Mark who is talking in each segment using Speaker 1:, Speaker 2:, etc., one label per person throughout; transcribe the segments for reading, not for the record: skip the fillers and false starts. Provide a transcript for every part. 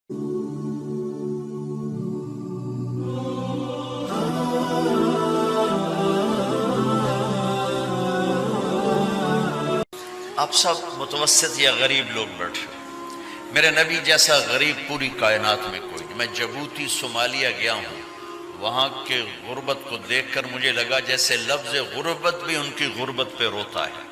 Speaker 1: آپ سب متوسط یا غریب لوگ بیٹھے، میرے نبی جیسا غریب پوری کائنات میں کوئی نہیں۔ میں جبوتی صومالیہ گیا ہوں، وہاں کے غربت کو دیکھ کر مجھے لگا جیسے لفظ غربت بھی ان کی غربت پہ روتا ہے۔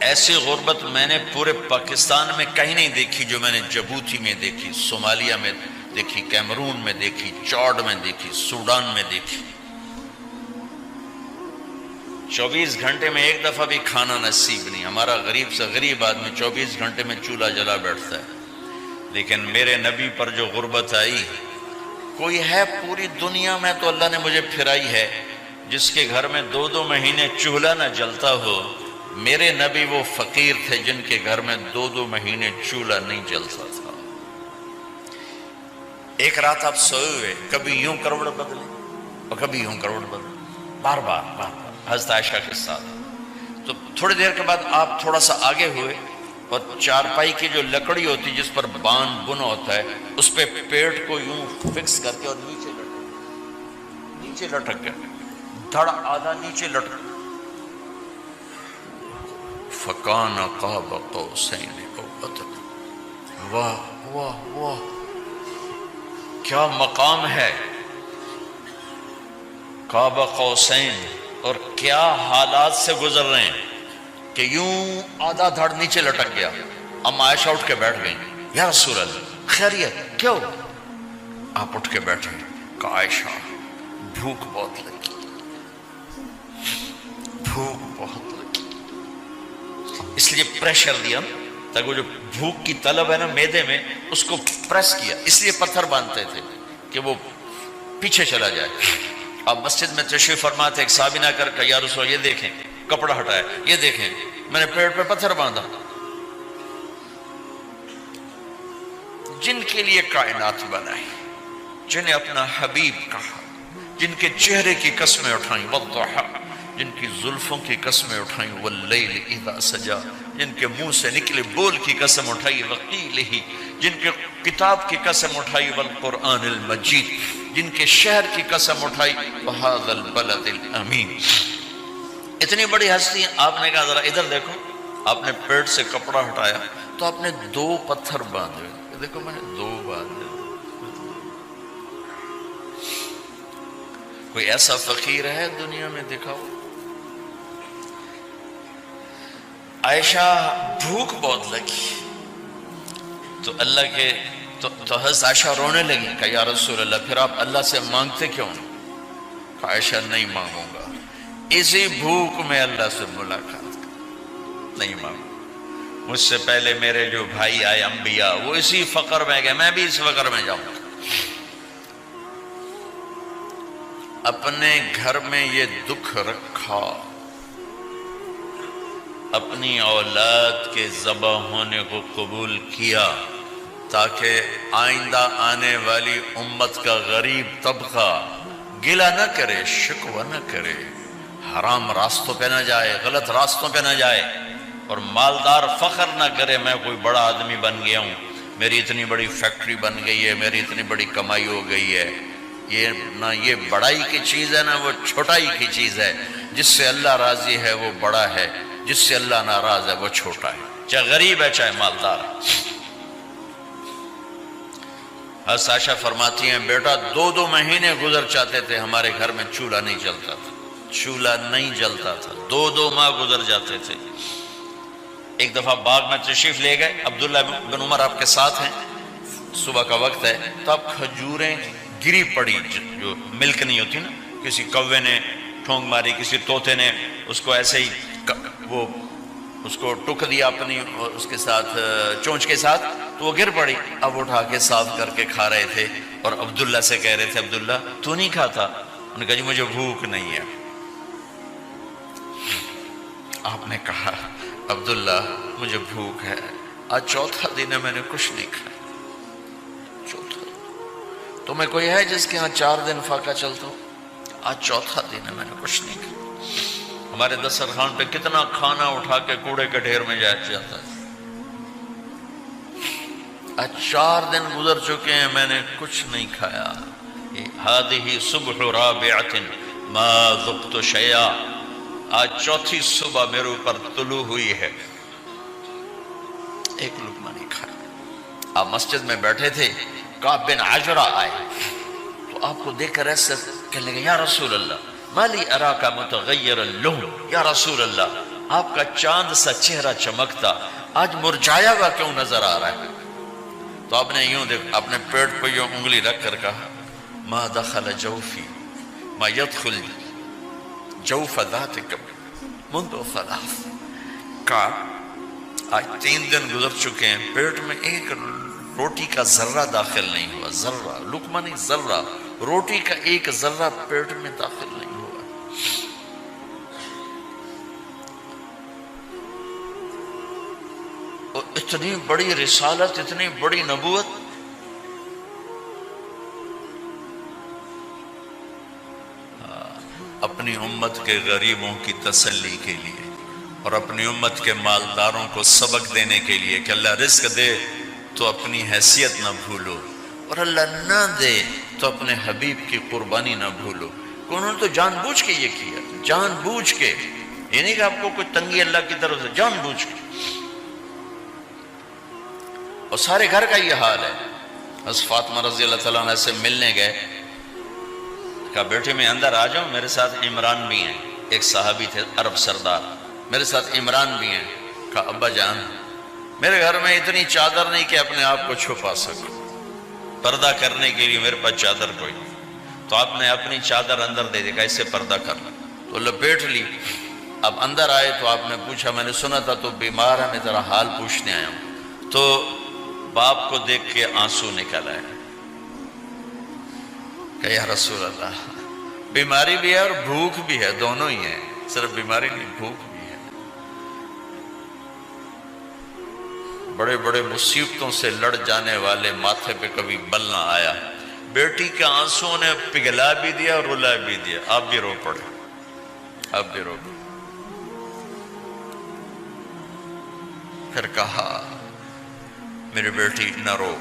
Speaker 1: ایسی غربت میں نے پورے پاکستان میں کہیں نہیں دیکھی جو میں نے جبوتی میں دیکھی، صومالیہ میں دیکھی، کیمرون میں دیکھی، چاڈ میں دیکھی، سوڈان میں دیکھی۔ 24 گھنٹے میں ایک دفعہ بھی کھانا نصیب نہیں۔ ہمارا غریب سے غریب آدمی 24 گھنٹے میں چولہا جلا بیٹھتا ہے، لیکن میرے نبی پر جو غربت آئی، کوئی ہے پوری دنیا میں تو اللہ نے مجھے پھرائی ہے جس کے گھر میں 2 مہینے چولہا نہ جلتا ہو۔ میرے نبی وہ فقیر تھے جن کے گھر میں 2 مہینے چولہا نہیں جلتا تھا۔ ایک رات آپ سوئے ہوئے، کبھی یوں کروڑ بدلے اور کبھی یوں کروڑ بدلے، بار بار حضرت عائشہ کے ساتھ۔ تو تھوڑی دیر کے بعد آپ تھوڑا سا آگے ہوئے اور چارپائی کی جو لکڑی ہوتی جس پر بان بنا ہوتا ہے، اس پہ پیٹ کو یوں فکس کر کے اور نیچے لٹک گیا، دھڑ آدھا نیچے لٹک۔ فَكَانَ قَابَ قَوْسَيْنِ أَوْ أَدْنَىٰ۔ واہ واہ واہ، کیا مقام ہے قاب قوسین، اور کیا حالات سے گزر رہے ہیں کہ یوں آدھا دھڑ نیچے لٹک گیا۔ ام عائشہ اٹھ کے بیٹھ گئیں، یا رسول اللہ خیریت کیوں؟ آپ اٹھ کے بیٹھے کہ عائشہ بھوک بہت لگی، بھوک بہت لگی، اس لیے پریشر دیا تاکہ وہ جو بھوک کی طلب ہے نا میدے میں، اس کو پریس کیا، اس لیے پتھر باندھتے تھے کہ وہ پیچھے چلا جائے۔ اب مسجد میں تشریف فرما تھے، ایک صحابی نہ کر کہ یا رسول اللہ یہ دیکھیں کپڑا ہٹایا، یہ دیکھیں میں نے پیٹ پہ پتھر باندھا۔ جن کے لیے کائنات بنائی، جنہیں اپنا حبیب کہا، جن کے چہرے کی قسمیں اٹھائیں، والضحیٰ، جن کی زلفوں کی قسمیں اٹھائیں، واللیل اذا سجا، جن کے منہ سے نکلے بول کی قسم اٹھائی، وقیلہ، جن کے کتاب کی قسم اٹھائی، والقرآن المجید، جن کے شہر کی قسم اٹھائی، وہذا البلد الامین۔ اتنی بڑی ہستی، آپ نے کہا ذرا ادھر دیکھو، آپ نے پیٹ سے کپڑا ہٹایا تو آپ نے 2 پتھر باندھے، دیکھو میں نے 2 باندھے۔ کوئی ایسا فقیر ہے دنیا میں دکھاؤ؟ عائشہ بھوک بہت لگی تو اللہ کے تو حضرت عائشہ رونے لگی کہ یا رسول اللہ پھر آپ اللہ سے مانگتے کیوں؟ کہ عائشہ نہیں مانگوں گا، اسی بھوک میں اللہ سے ملاقات نہیں مانگوں۔ مجھ سے پہلے میرے جو بھائی آئے انبیاء، وہ اسی فقر میں گئے، میں بھی اس فقر میں جاؤں گا۔ اپنے گھر میں یہ دکھ رکھا، اپنی اولاد کے ذبح ہونے کو قبول کیا تاکہ آئندہ آنے والی امت کا غریب طبقہ گلہ نہ کرے، شکوہ نہ کرے، حرام راستوں پہ نہ جائے، غلط راستوں پہ نہ جائے، اور مالدار فخر نہ کرے میں کوئی بڑا آدمی بن گیا ہوں، میری اتنی بڑی فیکٹری بن گئی ہے، میری اتنی بڑی کمائی ہو گئی ہے۔ یہ نہ یہ بڑائی کی چیز ہے نہ وہ چھوٹائی کی چیز ہے۔ جس سے اللہ راضی ہے وہ بڑا ہے، جس سے اللہ ناراض ہے وہ چھوٹا ہے، چاہے غریب ہے چاہے مالدار ہے۔ حضرت عائشہ فرماتی ہیں بیٹا 2 مہینے گزر جاتے تھے ہمارے گھر میں چولہا نہیں جلتا تھا، چولہا نہیں جلتا تھا، 2 ماہ گزر جاتے تھے۔ ایک دفعہ باغ میں تشریف لے گئے، عبداللہ بن عمر آپ کے ساتھ ہیں، صبح کا وقت ہے، تو اب کھجوریں گری پڑی، جو ملک نہیں ہوتی نا، کسی کوے نے ٹھونگ ماری، کسی طوطے نے اس کو ایسے ہی وہ اس کو ٹک دیا اپنی اس کے ساتھ چونچ کے ساتھ، تو وہ گر پڑی۔ اب اٹھا کے صاف کر کے کھا رہے تھے اور عبداللہ سے کہہ رہے تھے عبداللہ تو نہیں کھاتا؟ انہوں نے کہا جی مجھے بھوک نہیں ہے۔ آپ نے کہا عبداللہ مجھے بھوک ہے، آج 4تھا دن ہے میں نے کچھ نہیں کھایا، 4تھا دن۔ تمہیں کوئی ہے جس کے ہاں 4 دن فاقہ چلتا ہو؟ آج 4تھا دن ہے میں نے کچھ نہیں کھایا۔ ہمارے دسترخوان پہ کتنا کھانا اٹھا کے کوڑے کے ڈھیر میں جاتا ہے، آج 4 دن گزر چکے ہیں میں نے کچھ نہیں کھایا. ہادہ صبح رابعۃ ما ذقت شیئا، آج 4تھی صبح میرے اوپر طلوع ہوئی ہے، ایک لقمہ نہیں کھایا. آپ مسجد میں بیٹھے تھے، کعب بن عجرہ آئے تو آپ کو دیکھ کر ایسے کہنے لگے یا رسول اللہ ما لی اراک متغیر اللون، یا رسول اللہ آپ کا چاند سا چہرہ چمکتا آج مرجھایا ہوا کیوں نظر آ رہا ہے؟ تو آپ نے یوں دیکھ اپنے پیٹ پہ یوں انگلی رکھ کر کہا ما دخل جوفی ما يدخل جوف ذاتک منذ 3. کہا آج 3 دن گزر چکے ہیں، پیٹ میں ایک روٹی کا ذرہ داخل نہیں ہوا، ذرہ، لقمہ نہیں ذرہ، روٹی کا ایک ذرہ پیٹ میں داخل نہیں ہوا. اور اتنی بڑی رسالت، اتنی بڑی نبوت، اپنی امت کے غریبوں کی تسلی کے لیے اور اپنی امت کے مالداروں کو سبق دینے کے لیے کہ اللہ رزق دے تو اپنی حیثیت نہ بھولو، اور اللہ نہ دے تو اپنے حبیب کی قربانی نہ بھولو. انہوں نے تو جان بوجھ کے یہ کیا، جان بوجھ کے، یہ نہیں کہ آپ کو کوئی تنگی اللہ کی طرف سے، جان بوجھ کے. اور سارے گھر کا یہ حال ہے. حضرت فاطمہ رضی اللہ تعالیٰ عنہ سے ملنے گئے، کہا بیٹے میں اندر آ جاؤں، میرے ساتھ عمران بھی ہیں، ایک صحابی تھے عرب سردار، میرے ساتھ عمران بھی ہیں. کہا ابا جان میرے گھر میں اتنی چادر نہیں کہ اپنے آپ کو چھپا سکوں، پردہ کرنے کے لیے میرے پاس چادر کوئی، تو آپ نے اپنی چادر اندر دے دی، کہا اس سے پردہ کر لیں، تو لپیٹ لی. اب اندر آئے تو آپ نے پوچھا میں نے سنا تھا تو بیمار ہے، میں تیرا حال پوچھنے آیا ہوں. تو باپ کو دیکھ کے آنسو نکل آئے کہ یا رسول اللہ بیماری بھی ہے اور بھوک بھی ہے، دونوں ہی ہیں، صرف بیماری نہیں بھوک بھی ہے. بڑے بڑے مصیبتوں سے لڑ جانے والے ماتھے پہ کبھی بل نہ آیا. بیٹی کے آنسوں نے پگھلا بھی دیا اور رلا بھی دیا. آپ بھی رو پڑے، آپ بھی رو پڑے. پھر کہا میری بیٹی نہ رو،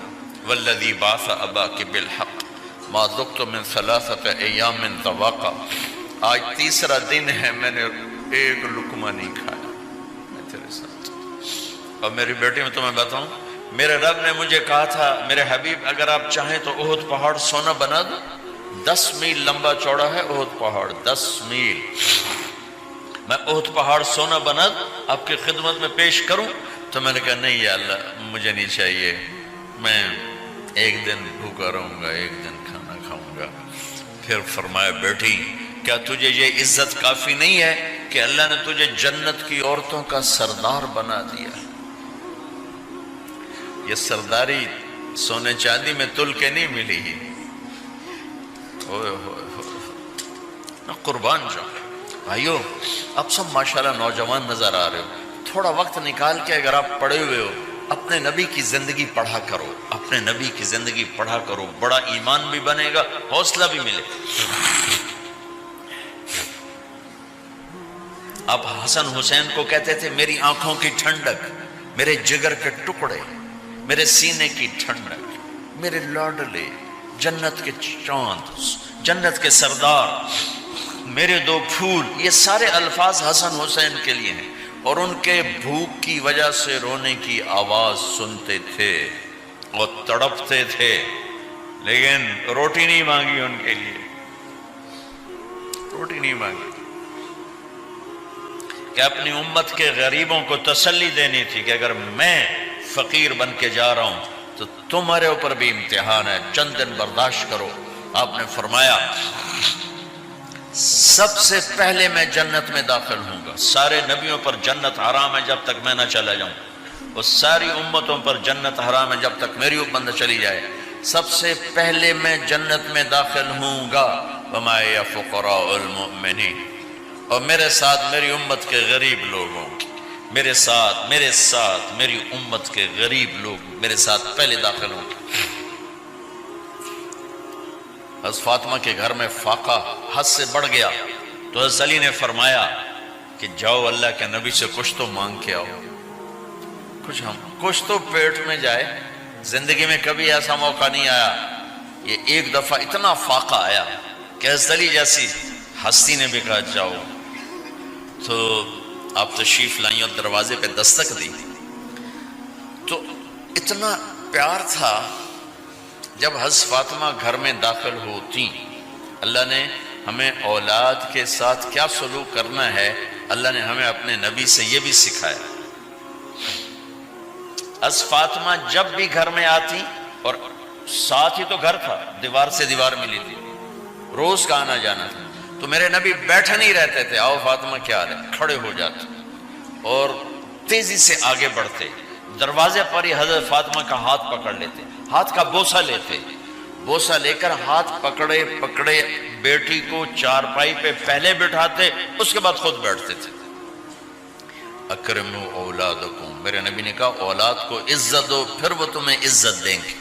Speaker 1: والذی بعث اباک بالحق ما ذقت من 3 ایام طواقا، آج 3 دن ہے میں نے ایک لقمہ نہیں کھایا، میں تیرے ساتھ. اور میری بیٹی میں تمہیں بتاؤں، میرے رب نے مجھے کہا تھا میرے حبیب اگر آپ چاہیں تو احد پہاڑ سونا بنا دو، 10 میل لمبا چوڑا ہے احد پہاڑ، 10 میل، میں احد پہاڑ سونا بنا دوں آپ کی خدمت میں پیش کروں. تو میں نے کہا نہیں یا اللہ مجھے نہیں چاہیے، میں ایک دن بھوکا رہوں گا، ایک دن کھانا کھاؤں گا. پھر فرمایا بیٹی کیا تجھے یہ عزت کافی نہیں ہے کہ اللہ نے تجھے جنت کی عورتوں کا سردار بنا دیا؟ یہ سرداری سونے چاندی میں تل کے نہیں ملی ہی. قربان جاؤ بھائیو، اب سب ماشاءاللہ نوجوان نظر آ رہے ہو، تھوڑا وقت نکال کے اگر آپ پڑھے ہوئے ہو اپنے نبی کی زندگی پڑھا کرو، اپنے نبی کی زندگی پڑھا کرو، بڑا ایمان بھی بنے گا، حوصلہ بھی ملے. آپ حسن حسین کو کہتے تھے میری آنکھوں کی ٹھنڈک، میرے جگر کے ٹکڑے، میرے سینے کی ٹھنڈک، میرے لاڈلے، جنت کے چاند، جنت کے سردار، میرے 2 پھول. یہ سارے الفاظ حسن حسین کے لیے ہیں. اور ان کے بھوک کی وجہ سے رونے کی آواز سنتے تھے اور تڑپتے تھے، لیکن روٹی نہیں مانگی ان کے لیے، روٹی نہیں مانگی کہ اپنی امت کے غریبوں کو تسلی دینی تھی کہ اگر میں فقیر بن کے جا رہا ہوں تو تمہارے اوپر بھی امتحان ہے، چند دن برداشت کرو. آپ نے فرمایا سب سے پہلے میں جنت میں داخل ہوں گا، سارے نبیوں پر جنت حرام ہے جب تک میں نہ چلا جاؤں، اور ساری امتوں پر جنت حرام ہے جب تک میری امت نہ چلی جائے. سب سے پہلے میں جنت میں داخل ہوں گا. وما یا فقراء المؤمنین، اور میرے ساتھ میری امت کے غریب لوگوں، میرے ساتھ میری امت کے غریب لوگ میرے ساتھ پہلے داخل ہوں گے. حضرت فاطمہ کے گھر میں فاقہ حد سے بڑھ گیا تو حضرت علی نے فرمایا کہ جاؤ اللہ کے نبی سے کچھ تو مانگ کے آؤ، کچھ تو پیٹ میں جائے. زندگی میں کبھی ایسا موقع نہیں آیا. یہ ایک دفعہ اتنا فاقہ آیا کہ حضرت علی جیسی ہستی نے بھی کہا جاؤ. تو آپ تشریف لائیں اور دروازے پہ دستک دی تو اتنا پیار تھا. جب حضرت فاطمہ گھر میں داخل ہوتی، اللہ نے ہمیں اولاد کے ساتھ کیا سلوک کرنا ہے اللہ نے ہمیں اپنے نبی سے یہ بھی سکھایا. حضرت فاطمہ جب بھی گھر میں آتی، اور ساتھ ہی تو گھر تھا، دیوار سے دیوار ملی تھی، روز کا آنا جانا تھا، تو میرے نبی بیٹھے نہیں رہتے تھے، آؤ فاطمہ کیا حال ہے، کھڑے ہو جاتے اور تیزی سے آگے بڑھتے. دروازے پر ہی حضرت فاطمہ کا ہاتھ پکڑ لیتے، ہاتھ کا بوسہ لیتے، بوسہ لے کر ہاتھ پکڑے پکڑے بیٹی کو چارپائی پہ پہلے بٹھاتے، اس کے بعد خود بیٹھتے تھے. اکرموا اولادکم، میرے نبی نے کہا اولاد کو عزت دو، پھر وہ تمہیں عزت دیں گے.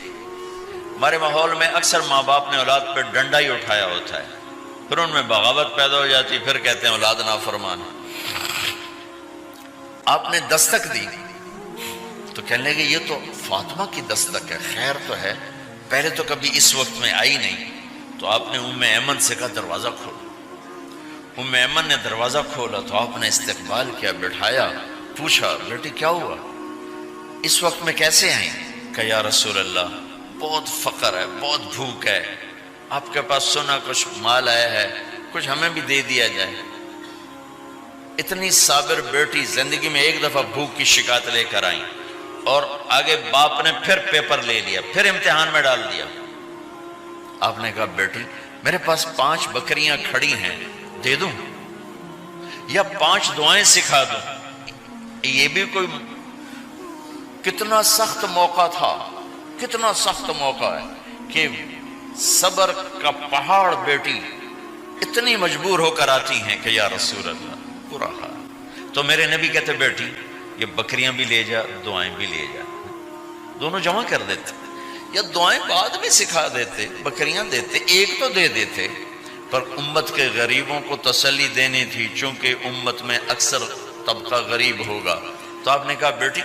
Speaker 1: ہمارے ماحول میں اکثر ماں باپ نے اولاد پہ ڈنڈا ہی اٹھایا ہوتا ہے، پھر ان میں بغاوت پیدا ہو جاتی، پھر کہتے ہیں اولاد نافرمان. آپ نے دستک دی تو کہنے لگے یہ تو فاطمہ کی دستک ہے، خیر تو ہے، پہلے تو کبھی اس وقت میں آئی نہیں. تو آپ نے ام ایمن سے کہا دروازہ کھولو. ام ایمن نے دروازہ کھولا تو آپ نے استقبال کیا، بٹھایا، پوچھا بیٹی کیا ہوا، اس وقت میں کیسے آئیں؟ کہ یا رسول اللہ بہت فقر ہے، بہت بھوک ہے، آپ کے پاس سنا کچھ مال آیا ہے، کچھ ہمیں بھی دے دیا جائے. اتنی صابر بیٹی زندگی میں ایک دفعہ بھوک کی شکایت لے کر آئیں، اور آگے باپ نے پھر پیپر لے لیا، پھر امتحان میں ڈال دیا. آپ نے کہا بیٹی میرے پاس 5 بکریاں کھڑی ہیں، دے دوں یا 5 دعائیں سکھا دوں؟ یہ بھی کوئی کتنا سخت موقع تھا، کتنا سخت موقع ہے کہ صبر کا پہاڑ بیٹی اتنی مجبور ہو کر آتی ہیں کہ یا رسول اللہ برا حال. تو میرے نبی کہتے بیٹی یہ بکریاں بھی لے جا، دعائیں بھی لے جا، دونوں جمع کر دیتے، یا دعائیں بعد میں سکھا دیتے، بکریاں دیتے، ایک تو دے دیتے. پر امت کے غریبوں کو تسلی دینی تھی، چونکہ امت میں اکثر طبقہ غریب ہوگا. تو آپ نے کہا بیٹی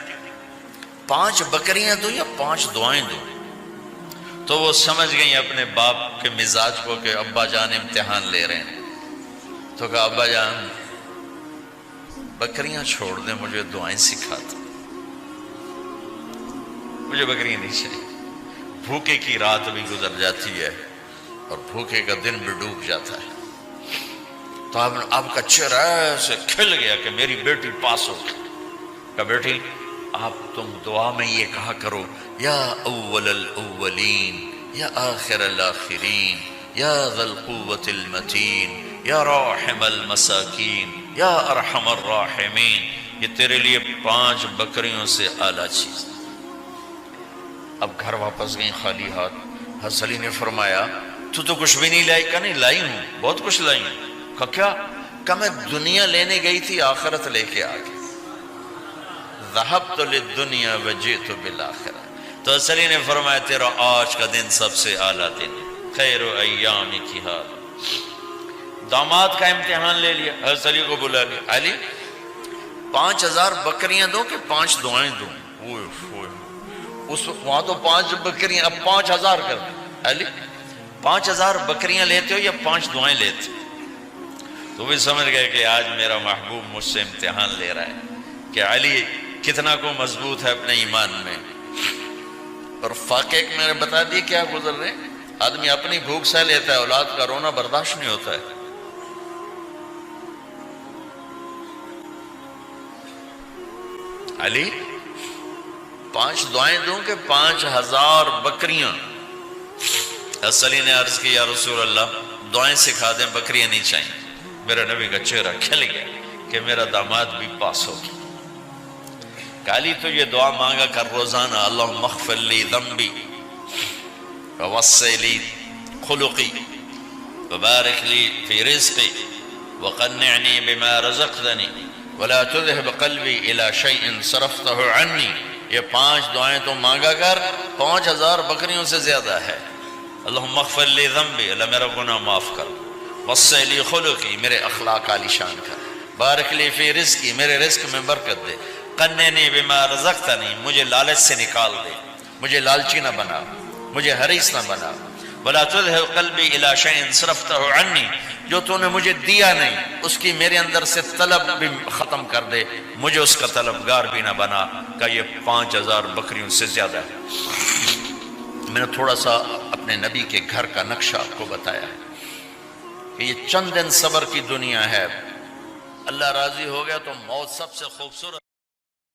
Speaker 1: 5 بکریاں دوں یا 5 دعائیں دوں؟ تو وہ سمجھ گئی اپنے باپ کے مزاج کو کہ ابا جان امتحان لے رہے ہیں. تو کہا ابا جان بکریاں چھوڑ دیں، مجھے دعائیں سکھا دیں، مجھے بکریاں نہیں چاہیے. بھوکے کی رات بھی گزر جاتی ہے اور بھوکے کا دن بھی ڈوب جاتا ہے. تو آپ کا چہرہ ایسے کھل گیا کہ میری بیٹی پاس ہو گئی. کہ بیٹی آپ تم دعا میں یہ کہا کرو یا اول الاولین یا آخر الاخرین یا ذا القوة المتین یا راحم المساکین یا ارحم الراحمین. یہ تیرے لیے 5 بکریوں سے اعلیٰ چیز. اب گھر واپس گئیں خالی ہاتھ. حضرت علی نے فرمایا تو کچھ بھی نہیں لائی؟ کہ نہیں لائی ہوں، بہت کچھ لائی ہوں. کہا کیا؟ کہ میں دنیا لینے گئی تھی، آخرت لے کے آ گئی. ذہبت للدنیا وجئت بالآخرہ. تو حضرت علی نے فرمایا تیرا آج کا دن سب سے اعلیٰ دن، خیر ایام کی حال. داماد کا امتحان لے لیا، حضرت علی کو بلا لیا. علی 5000 بکریاں دوں کہ 5 دعائیں دوں؟ اس وہاں تو 5 بکریاں، اب 5000 کر دیں. علی 5000 بکریاں لیتے ہو یا 5 دعائیں لیتے؟ تو وہ سمجھ گئے کہ آج میرا محبوب مجھ سے امتحان لے رہا ہے کہ علی کتنا کو مضبوط ہے اپنے ایمان میں. اور فاقے میں نے بتا دی کیا گزر رہے. آدمی اپنی بھوک سہ لیتا ہے، اولاد کا رونا برداشت نہیں ہوتا ہے. علی 5 دعائیں دوں کہ 5000 بکریاں؟ حضرت علی نے عرض کی یا رسول اللہ دعائیں سکھا دیں، بکریاں نہیں چاہیے. میرا نبی کا چہرہ کھل گیا کہ میرا داماد بھی پاس ہو گیا. علی تو یہ دعا مانگا کر روزانہ، اللہم اغفر لی ذنبی ووسع لی خلقی وبارک لی فی رزقی وقنعنی بما رزقتنی ولا تذهب قلبی الی شیء صرفته عنی. یہ 5 دعائیں تو مانگا کر، 5000 بکریوں سے زیادہ ہے. اللہم اغفر لی ذنبی، اللہ میرا گناہ معاف کر. وسع لی خلقی، میرے اخلاق عالی شان کر. بارک لی فی رزقی، میرے رزق میں برکت دے. قنعنی بما رزقتنی، مجھے لالچ سے نکال دے. مجھے لالچی نہ بنا، مجھے حریص نہ بنا۔ وَلَا تُذْهِبْ قَلْبِي إِلَىٰ شَيْءٍ صَرَفْتَهُ عَنِّي، جو تو نے مجھے دیا نہیں اس کی میرے اندر سے طلب بھی ختم کر دے، مجھے اس کا طلبگار بھی نہ بنا۔ کہ یہ 5000 بکریوں سے زیادہ ہے۔ میں نے تھوڑا سا اپنے نبی کے گھر کا نقشہ آپ کو بتایا ہے کہ یہ چند دن صبر کی دنیا ہے، اللہ راضی ہو گیا تو موت سب سے خوبصورت